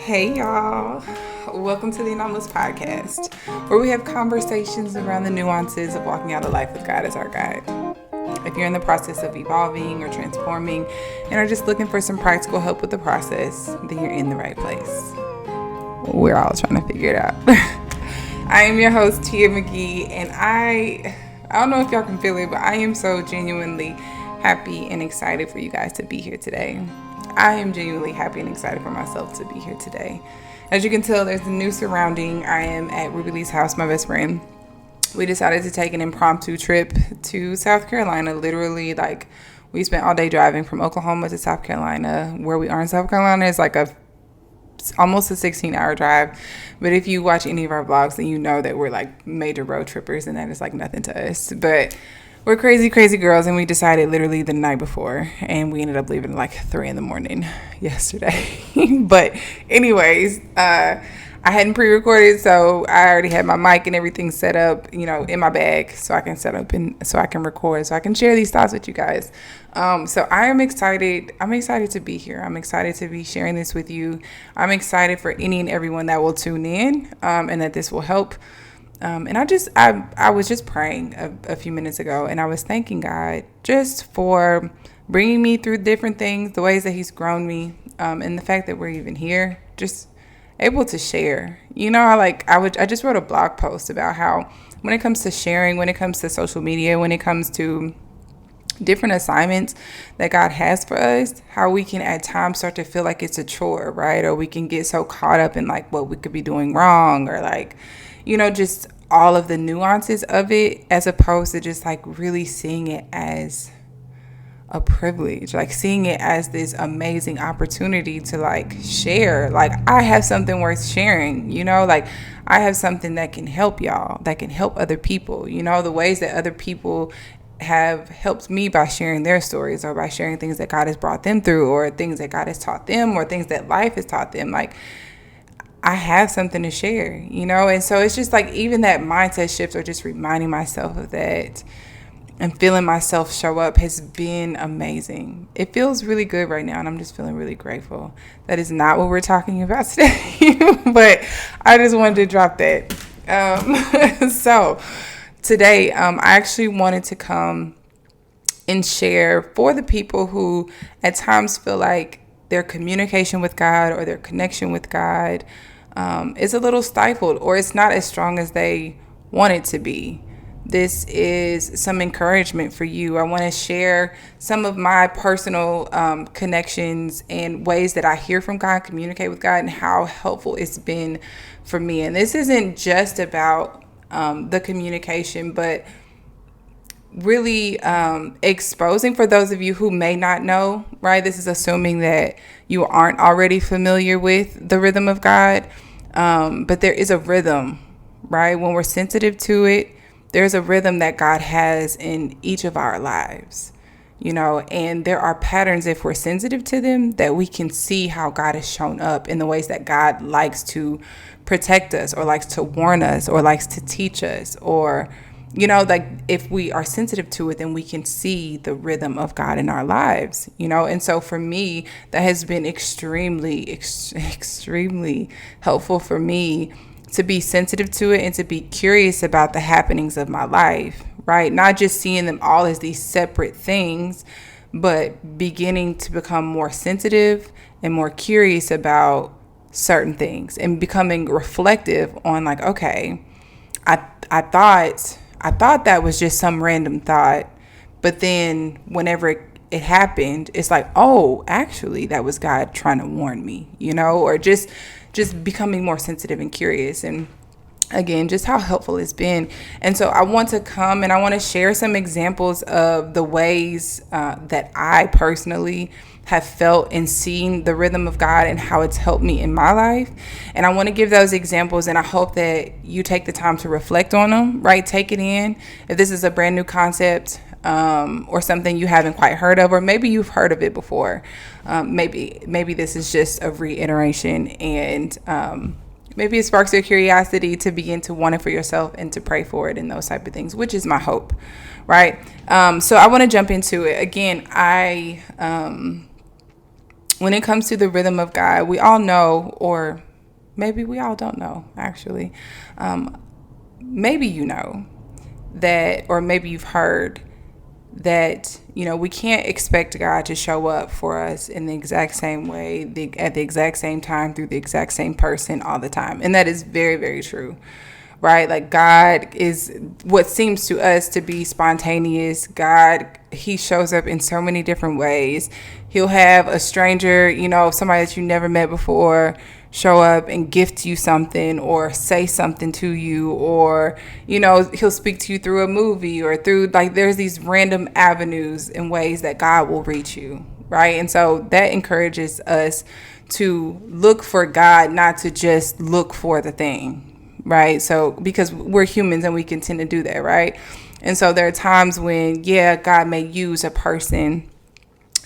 Hey y'all, welcome to the ANOMALOUS Podcast, where we have conversations around the nuances of walking out a life with God as our guide. If you're in the process of evolving or transforming and are just looking for some practical help with the process, then you're in the right place. We're all trying to figure it out. I am your host, Tia McGee, and I don't know if y'all can feel it, but I am so genuinely happy and excited for you guys to be here today. I am genuinely happy and excited for myself to be here today. As you can tell, there's a new surrounding. I am at Ruby Lee's house, my best friend. We decided to take an impromptu trip to South Carolina. Literally, we spent all day driving from Oklahoma to South Carolina. Where we are in South Carolina is almost a 16-hour drive. But if you watch any of our vlogs, then you know that we're major road trippers, and that is nothing to us. But we're crazy, crazy girls, and we decided literally the night before, and we ended up leaving at 3 a.m. yesterday. But anyways, I hadn't pre-recorded, so I already had my mic and everything set up, in my bag, so I can set up and so I can record, so I can share these thoughts with you guys. So I am excited. I'm excited to be here. I'm excited to be sharing this with you. I'm excited for any and everyone that will tune in, and that this will help. And I was just praying a few minutes ago, and I was thanking God just for bringing me through different things, the ways that he's grown me, and the fact that we're even here, just able to share. I just wrote a blog post about how when it comes to sharing, when it comes to social media, when it comes to different assignments that God has for us, how we can at times start to feel like it's a chore, right? Or we can get so caught up in what we could be doing wrong, or just all of the nuances of it, as opposed to just really seeing it as a privilege, seeing it as this amazing opportunity to share. I have something worth sharing, I have something that can help y'all, that can help other people, the ways that other people have helped me by sharing their stories, or by sharing things that God has brought them through, or things that God has taught them, or things that life has taught them. I have something to share, and so it's just even that mindset shift, or just reminding myself of that and feeling myself show up, has been amazing. It feels really good right now, and I'm just feeling really grateful. That is not what we're talking about today, but I just wanted to drop that. So today, I actually wanted to come and share for the people who at times feel like their communication with God, or their connection with God, is a little stifled, or it's not as strong as they want it to be. This is some encouragement for you. I want to share some of my personal connections and ways that I hear from God, communicate with God, and how helpful it's been for me. And this isn't just about the communication, but really exposing, for those of you who may not know, right? This is assuming that you aren't already familiar with the rhythm of God. But there is a rhythm, right? When we're sensitive to it, there's a rhythm that God has in each of our lives, and there are patterns, if we're sensitive to them, that we can see how God has shown up in the ways that God likes to protect us, or likes to warn us, or likes to teach us, or if we are sensitive to it, then we can see the rhythm of God in our lives, And so for me, that has been extremely helpful for me to be sensitive to it, and to be curious about the happenings of my life, right? Not just seeing them all as these separate things, but beginning to become more sensitive and more curious about certain things, and becoming reflective on okay, I thought that was just some random thought, but then whenever it happened, it's oh, actually that was God trying to warn me, or just becoming more sensitive and curious. And again, just how helpful it's been. And so I want to come and I want to share some examples of the ways that I personally have felt and seen the rhythm of God, and how it's helped me in my life. And I want to give those examples, and I hope that you take the time to reflect on them, right? Take it in. If this is a brand new concept, or something you haven't quite heard of, or maybe you've heard of it before, maybe this is just a reiteration, and maybe it sparks your curiosity to begin to want it for yourself and to pray for it and those type of things, which is my hope, right? So I want to jump into it. Again, when it comes to the rhythm of God, we all know, or maybe we all don't know, actually. Maybe you know that, or maybe you've heard that, we can't expect God to show up for us in the exact same way, at the exact same time, through the exact same person all the time. And that is very, very true, right? Like, God is what seems to us to be spontaneous. God, he shows up in so many different ways. He'll have a stranger, somebody that you never met before, show up and gift you something or say something to you, or he'll speak to you through a movie or through, like, there's these random avenues and ways that God will reach you, right? And so that encourages us to look for God, not to just look for the thing, right? So because we're humans and we can tend to do that, right? And so there are times when God may use a person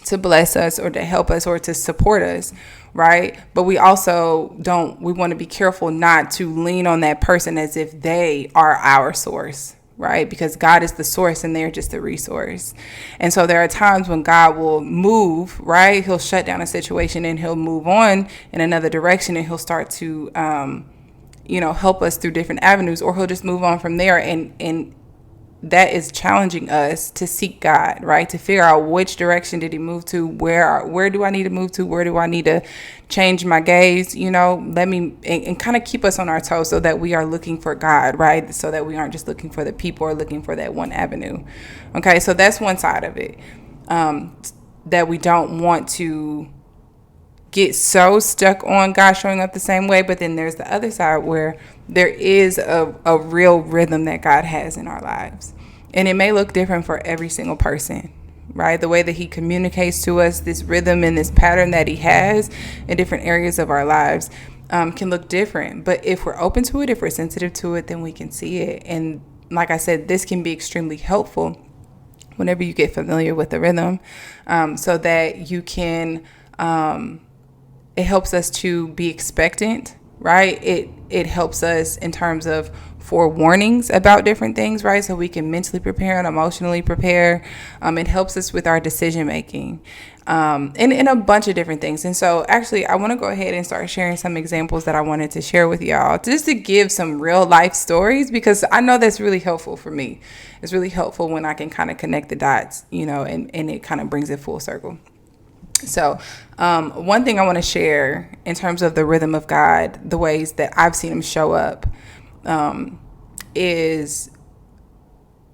to bless us or to help us or to support us, right? But we also we want to be careful not to lean on that person as if they are our source, right? Because God is the source and they're just a resource. And so there are times when God will move, right? He'll shut down a situation and he'll move on in another direction, and he'll start to, help us through different avenues, or he'll just move on from there. And that is challenging us to seek God, right? To figure out which direction did he move to, where do I need to move to, where do I need to change my gaze, and kind of keep us on our toes so that we are looking for God, right? So that we aren't just looking for the people or looking for that one avenue. Okay, so that's one side of it, that we don't want to get so stuck on God showing up the same way. But then there's the other side where there is a real rhythm that God has in our lives. And it may look different for every single person, right? The way that he communicates to us, this rhythm and this pattern that he has in different areas of our lives can look different. But if we're open to it, if we're sensitive to it, then we can see it. And like I said, this can be extremely helpful whenever you get familiar with the rhythm, so that you can... it helps us to be expectant, right? It helps us in terms of forewarnings about different things, right? So we can mentally prepare and emotionally prepare. It helps us with our decision making, and a bunch of different things. And so actually, I want to go ahead and start sharing some examples that I wanted to share with y'all, just to give some real life stories, because I know that's really helpful for me. It's really helpful when I can kind of connect the dots, and it kind of brings it full circle. So one thing I want to share in terms of the rhythm of God, the ways that I've seen him show up, is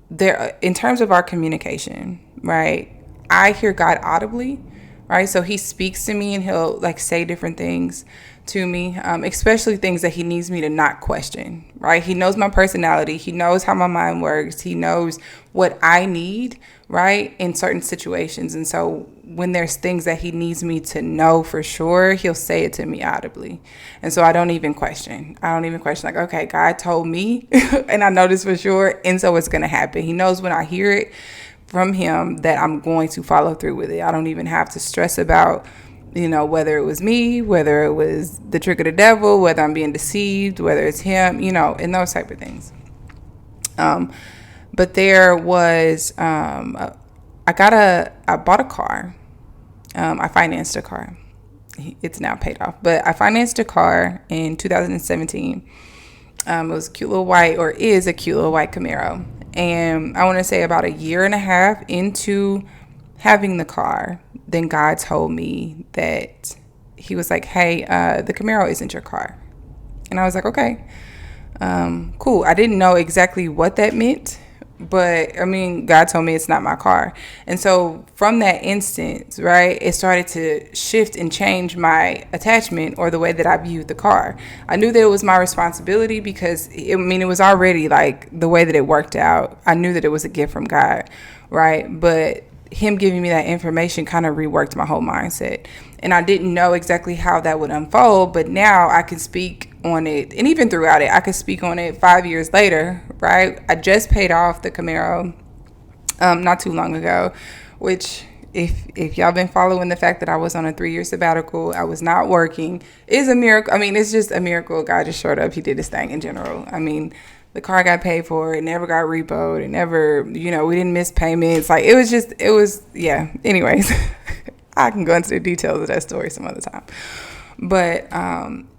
there in terms of our communication, right? I hear God audibly, right? So he speaks to me and he'll say different things to me, especially things that he needs me to not question, right? He knows my personality. He knows how my mind works. He knows what I need, right, in certain situations. And so when there's things that he needs me to know for sure, he'll say it to me audibly. And so I don't even question. Like, okay, God told me and I know this for sure. And so it's going to happen. He knows when I hear it from him that I'm going to follow through with it. I don't even have to stress about, whether it was me, whether it was the trick of the devil, whether I'm being deceived, whether it's him, and those type of things. But there was, I bought a car. I financed a car. It's now paid off, but I financed a car in 2017. It was a cute little white, or is a cute little white Camaro. And I want to say about a year and a half into having the car, then God told me that he was like, hey, the Camaro isn't your car. And I was like, okay, cool. I didn't know exactly what that meant, but God told me it's not my car. And so from that instance, right, it started to shift and change my attachment, or the way that I viewed the car. I knew that it was my responsibility because it was already the way that it worked out. I knew that it was a gift from God, right? But him giving me that information kind of reworked my whole mindset. And I didn't know exactly how that would unfold, but now I can speak on it. And even throughout it, I could speak on it 5 years later, right? I just paid off the Camaro not too long ago, which if y'all been following the fact that I was on a 3-year sabbatical, I was not working, is a miracle. It's just a miracle. God just showed up. He did his thing in general. The car got paid for. It never got repoed. It never, we didn't miss payments. Anyways, I can go into the details of that story some other time. But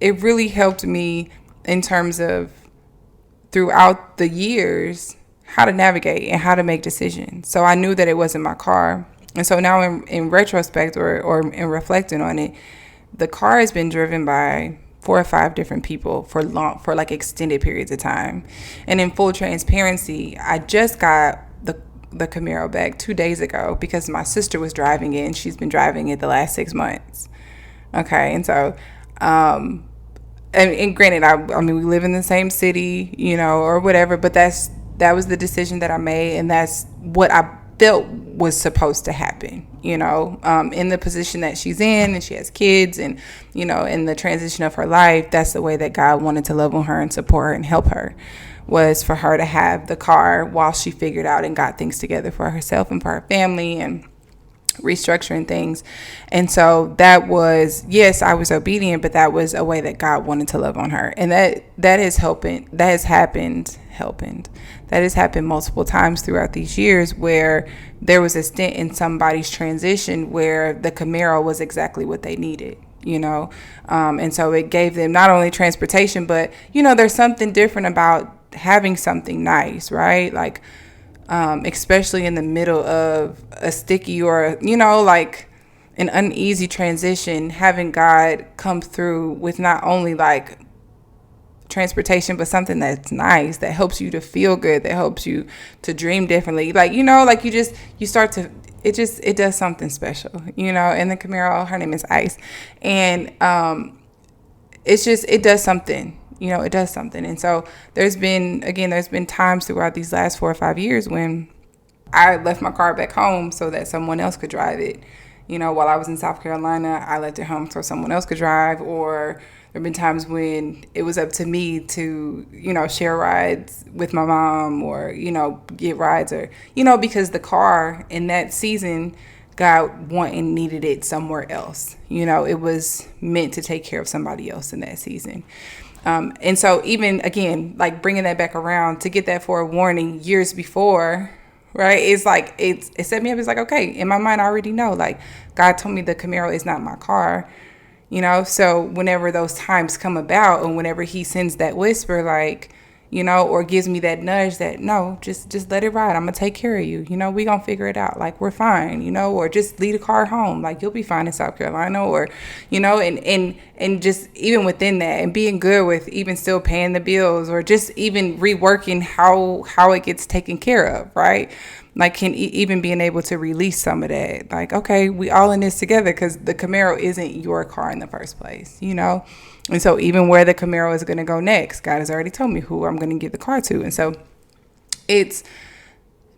it really helped me in terms of throughout the years how to navigate and how to make decisions. So I knew that it wasn't my car. And so now in retrospect or in reflecting on it, the car has been driven by 4 or 5 different people for like extended periods of time. And in full transparency, I just got the Camaro back 2 days ago because my sister was driving it and she's been driving it the last 6 months. Okay. And so, and granted, I mean, we live in the same city, or whatever, but that was the decision that I made. And that's what I felt was supposed to happen, in the position that she's in, and she has kids, and, in the transition of her life. That's the way that God wanted to love on her and support her and help her, was for her to have the car while she figured out and got things together for herself and for her family and restructuring things. And so that was, yes, I was obedient, but that was a way that God wanted to love on her. And that has happened multiple times throughout these years, where there was a stint in somebody's transition where the Camaro was exactly what they needed, and so it gave them not only transportation, but, there's something different about having something nice, right? Like, especially in the middle of a sticky or, like an uneasy transition, having God come through with not only like transportation, but something that's nice, that helps you to feel good, that helps you to dream differently. Like, like you start to, it does something special, and the Camaro, her name is Ice. And, it does something. It does something. And so there's been times throughout these last 4 or 5 years when I left my car back home so that someone else could drive it. While I was in South Carolina, I left it home so someone else could drive. Or there have been times when it was up to me to, share rides with my mom, or, get rides, or, because the car in that season, God wanted and needed it somewhere else. It was meant to take care of somebody else in that season. And so even, again, like bringing that back around to get that forewarning years before, right? It's like, it set me up. It's like, okay, in my mind, I already know, like, God told me the Camaro is not my car, so whenever those times come about, and whenever he sends that whisper, like, or gives me that nudge that, no, just let it ride. I'm going to take care of you. We going to figure it out. Like, we're fine, or just leave the car home. Like, you'll be fine in South Carolina, or, and just even within that, and being good with even still paying the bills, or just even reworking how it gets taken care of. Right. Like, even being able to release some of that. Like, okay, we all in this together, because the Camaro isn't your car in the first place, And so even where the Camaro is going to go next, God has already told me who I'm going to give the car to. And so it's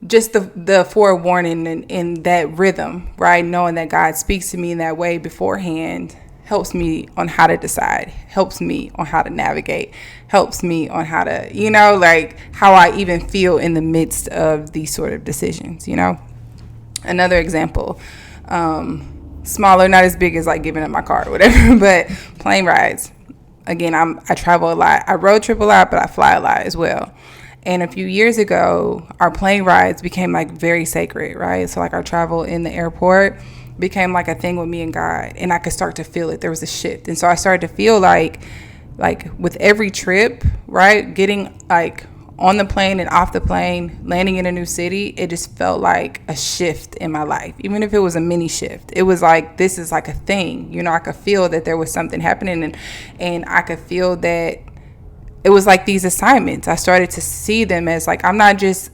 just the forewarning and that rhythm, right? Knowing that God speaks to me in that way beforehand helps me on how to decide, helps me on how to navigate, helps me on how to, like how I even feel in the midst of these sort of decisions, Another example, smaller, not as big as like giving up my car or whatever, but plane rides. Again, I travel a lot. I road trip a lot, but I fly a lot as well. And a few years ago, our plane rides became like very sacred, right? So like our travel in the airport became like a thing with me and God, and I could start to feel it. There was a shift. And so I started to feel like with every trip, right, getting like on the plane and off the plane, landing in a new city, it just felt like a shift in my life. Even if it was a mini shift, it was like, this is like a thing. I could feel that there was something happening, and I could feel that it was like these assignments. I started to see them as like, I'm not just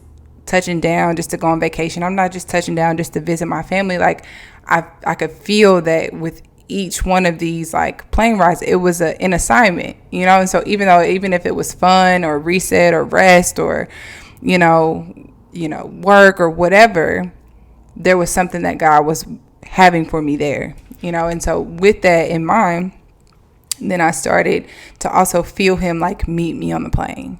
touching down just to go on vacation. I'm not just touching down just to visit my family. Like I could feel that with each one of these like plane rides, it was an assignment, and so even if it was fun or reset or rest or work or whatever, there was something that God was having for me there, and so with that in mind, then I started to also feel him like meet me on the plane.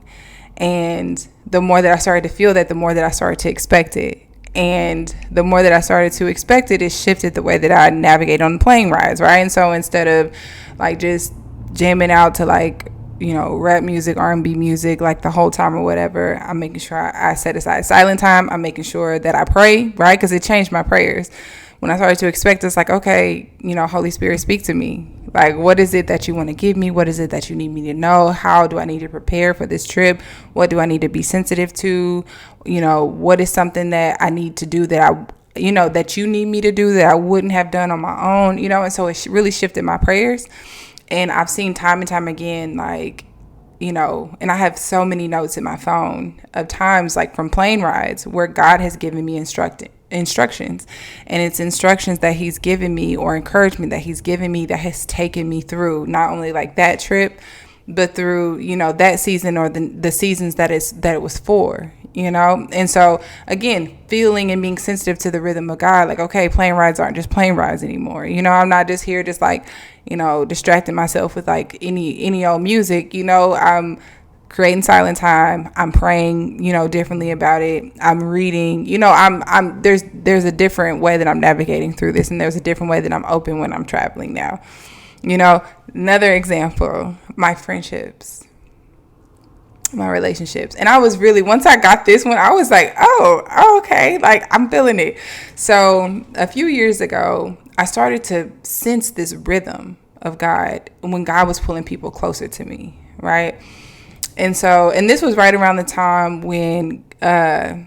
And the more that I started to feel that, the more that I started to expect it. And the more that I started to expect it, it shifted the way that I navigate on the plane rides, right? And so instead of like just jamming out to like, rap music, R&B music, like the whole time or whatever, I'm making sure I set aside silent time. I'm making sure that I pray, right? Because it changed my prayers. when I started to expect, it's like, okay, Holy Spirit, speak to me. Like, what is it that you want to give me? What is it that you need me to know? How do I need to prepare for this trip? What do I need to be sensitive to? What is something that I need to do that that you need me to do that I wouldn't have done on my own, and so it really shifted my prayers. And I've seen time and time again, like, and I have so many notes in my phone of times, like from plane rides, where God has given me instructions, and it's instructions that he's given me, or encouragement that he's given me, that has taken me through not only like that trip, but through, that season, or the seasons that it was for, And so again, feeling and being sensitive to the rhythm of God, like, okay, plane rides aren't just plane rides anymore. I'm not just here just like, distracting myself with like any old music. I'm creating silent time. I'm praying, differently about it. I'm reading, there's a different way that I'm navigating through this, and there's a different way that I'm open when I'm traveling now. Another example, my friendships, my relationships. And I was really, once I got this one, I was like, oh, okay. Like, I'm feeling it. So a few years ago, I started to sense this rhythm of God when God was pulling people closer to me. Right. And this was right around the time when I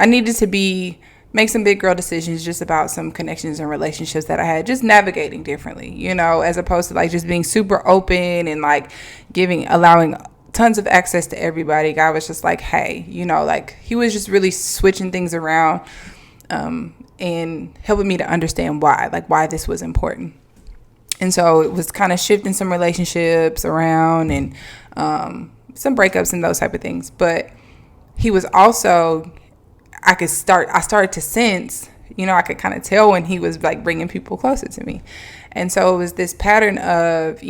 needed to make some big girl decisions just about some connections and relationships that I had, just navigating differently, as opposed to like just being super open and like allowing tons of access to everybody. God was just like, hey, like he was just really switching things around and helping me to understand why this was important. And so it was kind of shifting some relationships around and some breakups and those type of things. But he was also, I started to sense, I could kind of tell when he was like bringing people closer to me. And so it was this pattern of,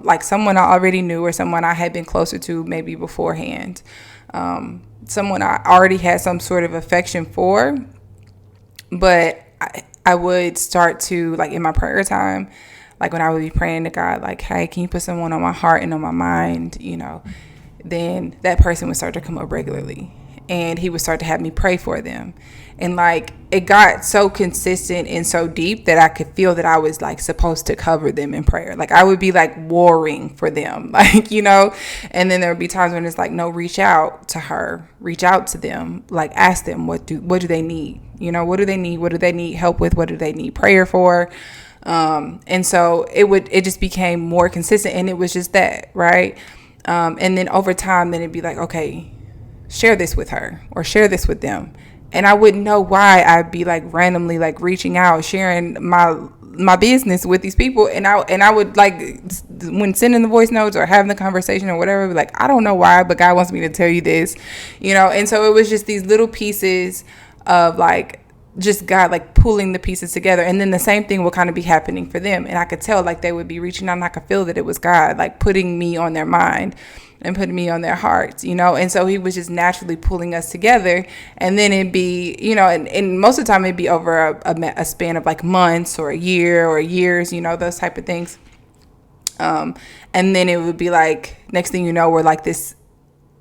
like someone I already knew, or someone I had been closer to maybe beforehand, someone I already had some sort of affection for. But I would start to, like in my prayer time, like when I would be praying to God, like, hey, can you put someone on my heart and on my mind, then that person would start to come up regularly. And he would start to have me pray for them. And like, it got so consistent and so deep that I could feel that I was like supposed to cover them in prayer. Like I would be like warring for them, like, and then there would be times when it's like, no, reach out to her, reach out to them, like ask them, what do they need? What do they need? What do they need help with? What do they need prayer for? And so it just became more consistent, and it was just that, right? And then over time, then it'd be like, okay, share this with her or share this with them. And I wouldn't know why I'd be like randomly like reaching out, sharing my business with these people. And I would like, when sending the voice notes or having the conversation or whatever, be like, I don't know why, but God wants me to tell you this, and so it was just these little pieces of like, just God like pulling the pieces together. And then the same thing will kind of be happening for them. And I could tell like they would be reaching out, and I could feel that it was God like putting me on their mind and putting me on their hearts, and so he was just naturally pulling us together. And then it'd be, and most of the time it'd be over a span of like months or a year or years, those type of things. And then it would be like, next thing you know, we're like this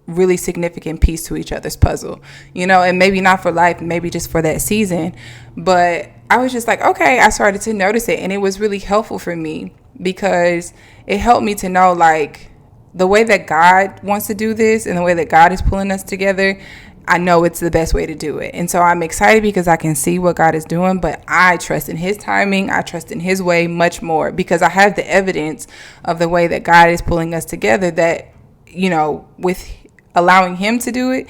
really significant piece to each other's puzzle, and maybe not for life, maybe just for that season. But I was just like, okay, I started to notice it. And it was really helpful for me because it helped me to know like the way that God wants to do this and the way that God is pulling us together. I know it's the best way to do it. And so I'm excited because I can see what God is doing, but I trust in his timing. I trust in his way much more because I have the evidence of the way that God is pulling us together, that, with allowing him to do it,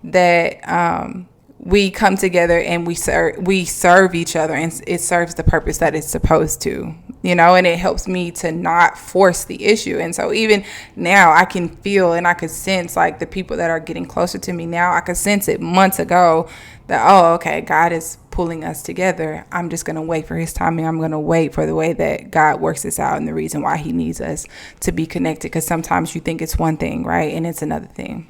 that we come together and we serve each other, and it serves the purpose that it's supposed to, and it helps me to not force the issue. And so even now I can feel and I could sense like the people that are getting closer to me now, I could sense it months ago that, oh, okay, God is pulling us together. I'm just going to wait for his timing. I'm going to wait for the way that God works this out and the reason why he needs us to be connected. Because sometimes you think it's one thing, right? And it's another thing.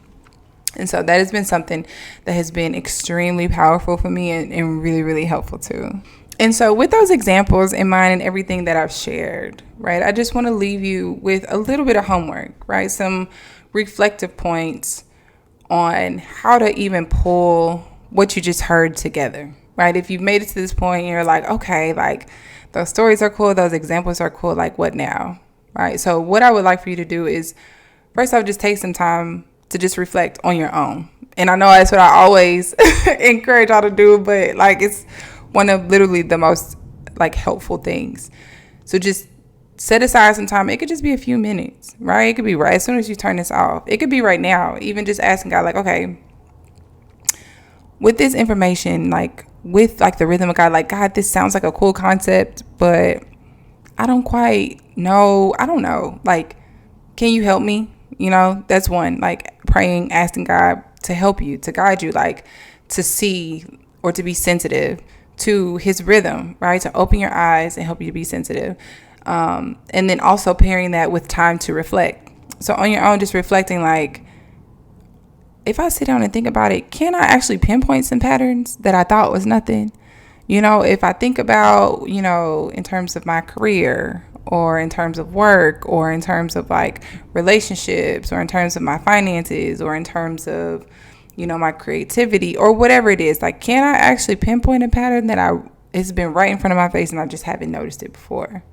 And so that has been something that has been extremely powerful for me and really, really helpful too. And so with those examples in mind and everything that I've shared, right, I just want to leave you with a little bit of homework, right? Some reflective points on how to even pull what you just heard together, right? If you've made it to this point and you're like, okay, like those stories are cool, those examples are cool, like what now, right? So what I would like for you to do is, first off, just take some time to just reflect on your own. And I know that's what I always encourage y'all to do, but like it's one of literally the most like helpful things. So just set aside some time. It could just be a few minutes, right? It could be right as soon as you turn this off. It could be right now. Even just asking God, like, okay, with this information, like with like the rhythm of God, like, God, this sounds like a cool concept, but I don't quite know. I don't know. Like, can you help me? You know, that's one, like praying, asking God to help you, to guide you, like to see or to be sensitive to his rhythm, right? To open your eyes and help you to be sensitive. And then also pairing that with time to reflect. So on your own, just reflecting, like, if I sit down and think about it, can I actually pinpoint some patterns that I thought was nothing? You know, if I think about, you know, in terms of my career or in terms of work or in terms of like relationships or in terms of my finances or in terms of, you know, my creativity or whatever it is, like, can I actually pinpoint a pattern that it's been right in front of my face and I just haven't noticed it before?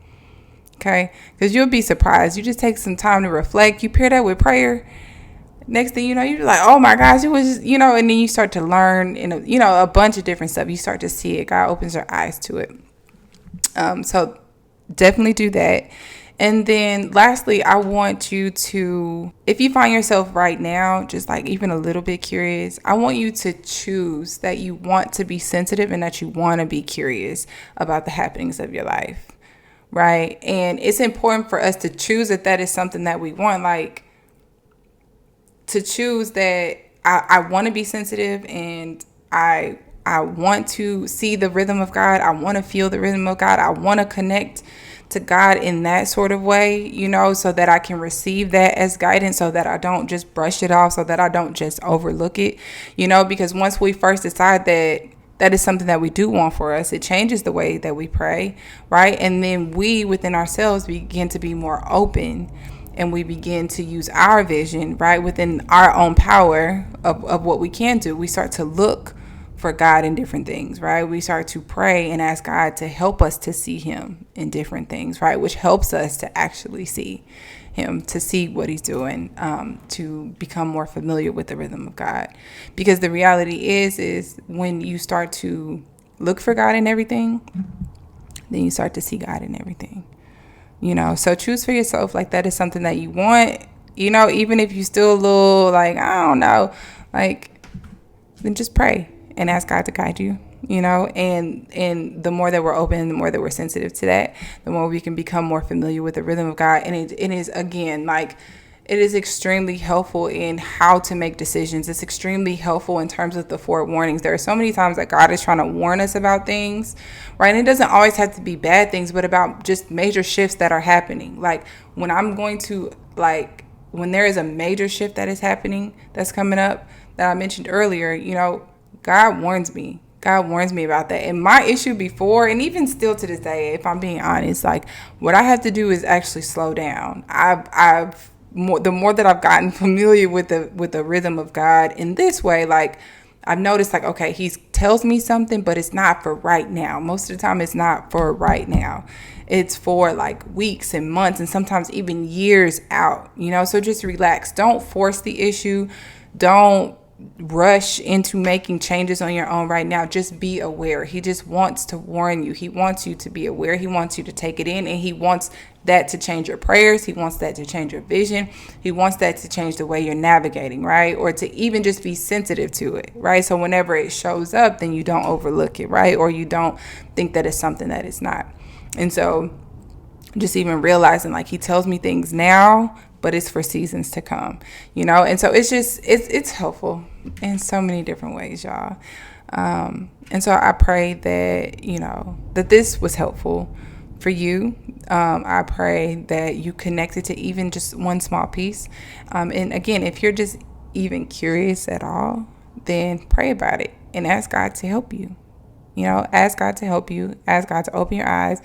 Okay, because you'll be surprised. You just take some time to reflect. You pair that with prayer. Next thing you know, you're like, oh my gosh, it was just, you know, and then you start to learn, you know, a bunch of different stuff. You start to see it. God opens your eyes to it. So definitely do that. And then lastly, I want you to, if you find yourself right now, just like even a little bit curious, I want you to choose that you want to be sensitive and that you want to be curious about the happenings of your life. Right. And it's important for us to choose that is something that we want, like to choose that I want to be sensitive and I want to see the rhythm of God. I want to feel the rhythm of God. I want to connect to God in that sort of way, you know, so that I can receive that as guidance, so that I don't just brush it off, so that I don't just overlook it, you know, because once we first decide that is something that we do want for us, it changes the way that we pray, right? And then we within ourselves begin to be more open and we begin to use our vision, right, within our own power of what we can do. We start to look for God in different things, right? We start to pray and ask God to help us to see him in different things, right? Which helps us to actually see him, to see what he's doing, to become more familiar with the rhythm of God. Because the reality is when you start to look for God in everything, then you start to see God in everything, you know? So choose for yourself, like that is something that you want, you know, even if you still a little like, I don't know, like, then just pray and ask God to guide you, you know, and the more that we're open, the more that we're sensitive to that, the more we can become more familiar with the rhythm of God. And it is, again, like, it is extremely helpful in how to make decisions. It's extremely helpful in terms of the forewarnings. There are so many times that God is trying to warn us about things, right? And it doesn't always have to be bad things, but about just major shifts that are happening. Like when there is a major shift that is happening, that's coming up, that I mentioned earlier, you know, God warns me. God warns me about that. And my issue before, and even still to this day, if I'm being honest, like what I have to do is actually slow down. The more that I've gotten familiar with the rhythm of God in this way, like I've noticed, like, okay, he tells me something, but it's not for right now. Most of the time it's not for right now. It's for like weeks and months and sometimes even years out, you know? So just relax. Don't force the issue. Don't rush into making changes on your own right now. Just be aware. He just wants to warn you. He wants you to be aware. He wants you to take it in, and he wants that to change your prayers. He wants that to change your vision. He wants that to change the way you're navigating, right? Or to even just be sensitive to it, right? So whenever it shows up, then you don't overlook it, right? Or you don't think that it's something that it's not. And so just even realizing, like, he tells me things now, but it's for seasons to come, you know? And so it's just, it's helpful in so many different ways, y'all. And so I pray that, you know, that this was helpful for you. I pray that you connected to even just one small piece. And again, if you're just even curious at all, then pray about it and ask God to help you. You know, ask God to help you. Ask God to open your eyes.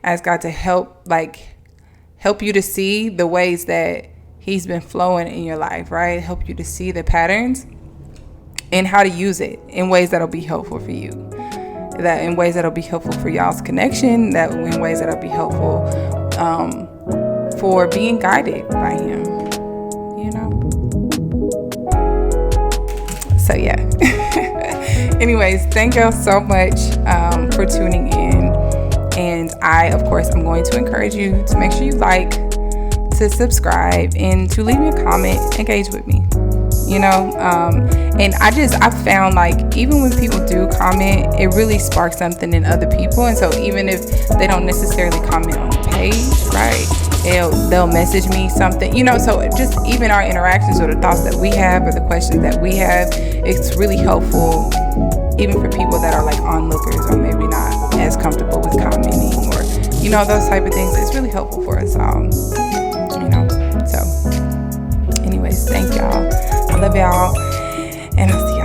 Ask God to help you to see the ways that he's been flowing in your life, right? Help you to see the patterns and how to use it in ways that'll be helpful for you. that in ways that'll be helpful for y'all's connection, that in ways that'll be helpful for being guided by him, you know? So yeah. Anyways, thank y'all so much for tuning in. And I, of course, I'm going to encourage you to make sure you like, to subscribe, and to leave me a comment, engage with me. You know, and I found like even when people do comment, it really sparks something in other people. And so even if they don't necessarily comment on the page, right, they'll message me something, you know. So just even our interactions or the thoughts that we have or the questions that we have, it's really helpful even for people that are like onlookers or maybe not as comfortable with commenting or, you know, those type of things. It's really helpful for us all, you know. So anyways, thank y'all. I love y'all, and I'll see you